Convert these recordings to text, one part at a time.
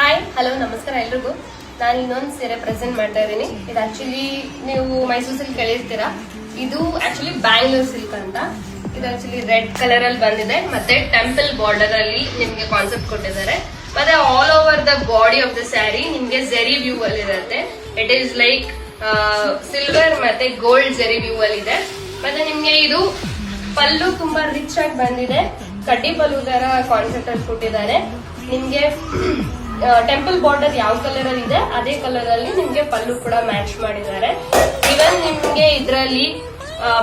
Hi hello ನಮಸ್ಕಾರ ಎಲ್ರಿಗೂ. ನಾನು ಇನ್ನೊಂದು ಸೀರೆ ಪ್ರೆಸೆಂಟ್ ಮಾಡ್ತಾ ಇದ್ದೀನಿ. ಇದು ಆಕ್ಚುಲಿ ನೀವು ಮೈಸೂರು ಸಿಲ್ಕ್ ಕೇಳಿರ್ತೀರಾ, ಇದು ಆಕ್ಚುಲಿ ಬ್ಯಾಂಗ್ಳೂರ್ ಸಿಲ್ಕ್ ಅಂತ. ಇದು ಆಕ್ಚುಲಿ ರೆಡ್ ಕಲರ್ ಅಲ್ಲಿ ಬಂದಿದೆ, ಮತ್ತೆ ಟೆಂಪಲ್ ಬಾರ್ಡರ್ ಅಲ್ಲಿ ನಿಮ್ಗೆ ಕಾನ್ಸೆಪ್ಟ್ ಕೊಟ್ಟಿದ್ದಾರೆ. ಮತ್ತೆ all over the body of the sari ನಿಮ್ಗೆ ಜೆರಿ ವ್ಯೂ ಅಲ್ಲಿ ಇರುತ್ತೆ. ಇಟ್ ಈಸ್ ಲೈಕ್ ಸಿಲ್ವರ್ ಮತ್ತೆ ಗೋಲ್ಡ್ ಜೆರಿ ವ್ಯೂ ಅಲ್ಲಿ ಇದೆ. ಮತ್ತೆ ನಿಮ್ಗೆ ಇದು ಪಲ್ಲು ತುಂಬಾ ರಿಚ್ ಆಗಿ ಬಂದಿದೆ, ಕಡ್ಡಿ ಪಲ್ಲು ತರ ಕಾನ್ಸೆಪ್ಟ್ ಅಲ್ಲಿ ಕೊಟ್ಟಿದ್ದಾರೆ. ನಿಮ್ಗೆ ಟೆಂಪಲ್ ಬಾರ್ಡರ್ ಯಾವ ಕಲರ್ ಅಲ್ಲಿ ಇದೆ ಅದೇ ಕಲರ್ ಅಲ್ಲಿ ನಿಮ್ಗೆ ಪಲ್ಲು ಕೂಡ ಮ್ಯಾಚ್ ಮಾಡಿದ್ದಾರೆ. ಇವನ್ ನಿಮ್ಗೆ ಇದ್ರಲ್ಲಿ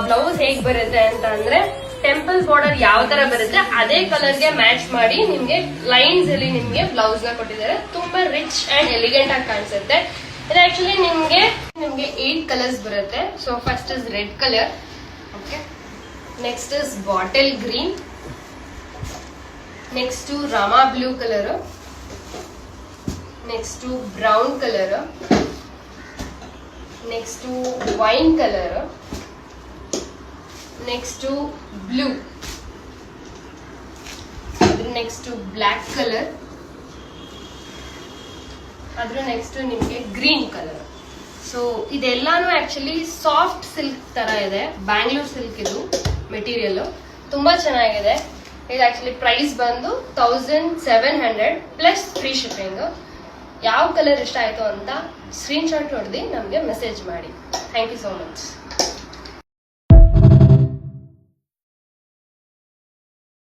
ಬ್ಲೌಸ್ ಹೇಗ್ ಬರುತ್ತೆ ಅಂತ ಅಂದ್ರೆ, ಟೆಂಪಲ್ ಬಾರ್ಡರ್ ಯಾವ ತರ ಬರುತ್ತೆ ಅದೇ ಕಲರ್ ಗೆ ಮ್ಯಾಚ್ ಮಾಡಿ ನಿಮ್ಗೆ ಲೈನ್ಸ್ ಅಲ್ಲಿ ನಿಮ್ಗೆ ಬ್ಲೌಸ್ ನ ಕೊಟ್ಟಿದ್ದಾರೆ. ತುಂಬಾ ರಿಚ್ ಅಂಡ್ ಎಲಿಗೆಂಟ್ ಆಗಿ ಕಾಣಿಸುತ್ತೆ. ಇದು ಆಕ್ಚುಲಿ ನಿಮ್ಗೆ 8 ಕಲರ್ಸ್ ಬರುತ್ತೆ. So first is red colour, okay, next is bottle green, next Rama blue colour, next brown colour, next wine colour, next blue, ಅದ್ರ ನೆಕ್ಸ್ಟ್ ಬ್ಲ್ಯಾಕ್ ಕಲರ್, ಅದ್ರ ನೆಕ್ಸ್ಟ್ ನಿಮ್ಗೆ ಗ್ರೀನ್ ಕಲರ್. ಸೊ ಇದೆಲ್ಲಾನು actually soft silk ತರ ಇದೆ, Bangalore silk ಇದು material, ತುಂಬಾ ಚೆನ್ನಾಗಿದೆ. ಇದು ಆಕ್ಚುಲಿ ಪ್ರೈಸ್ ಬಂದು 1700 ಪ್ಲಸ್ ಫ್ರೀ ಶಿಪ್ಪಿಂಗ್. ಯಾವ ಕಲರ್ ಇಷ್ಟ ಆಯ್ತು ಅಂತ ಸ್ಕ್ರೀನ್ ಶಾಟ್ ಹೊಡೆದು ನಮಗೆ ಮೆಸೇಜ್ ಮಾಡಿ. Thank you so much.